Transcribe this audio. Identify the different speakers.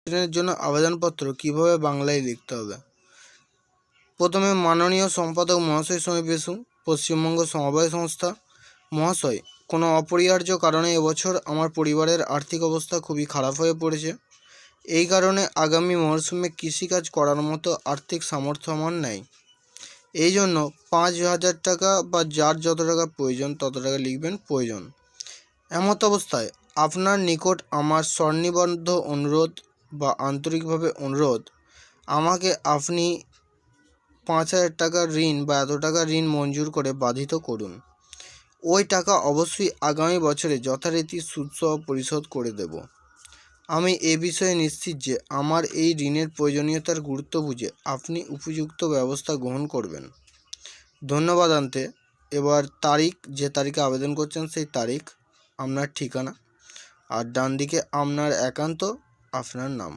Speaker 1: ঋণের জন্য আবেদনপত্র কিভাবে বাংলায় লিখতে হবে। প্রথমে মাননীয় সম্পাদক মহাশয় সমীপ বেসু, পশ্চিমবঙ্গ সমবায় সংস্থা। মহাশয়, কোনো অপরিহার্য কারণে এবছর আমার পরিবারের আর্থিক অবস্থা খুবই খারাপ হয়ে পড়েছে। এই কারণে আগামী মরশুমে কৃষিকাজ করার মতো আর্থিক সামর্থ্য আমার নেই। এই জন্য 5,000 টাকা বা যার যত টাকা প্রয়োজন তত টাকা লিখবেন প্রয়োজন। এমত অবস্থায় আপনার নিকট আমার স্বনিবদ্ধ অনুরোধ বা আন্তরিকভাবে অনুরোধ, আমাকে আপনি 5,000 টাকার ঋণ বা এত টাকা ঋণ মঞ্জুর করে বাধিত করুন। ওই টাকা অবশ্যই আগামী বছরে যথারীতি সুদসহ পরিশোধ করে দেব। আমি এ বিষয়ে নিশ্চিত যে আমার এই ঋণের প্রয়োজনীয়তার গুরুত্ব বুঝে আপনি উপযুক্ত ব্যবস্থা গ্রহণ করবেন। ধন্যবাদ। আনতে এবার তারিখ, যে তারিখে আবেদন করছেন সেই তারিখ, আপনার ঠিকানা, আর ডান দিকে আপনার একান্ত আপনার নাম।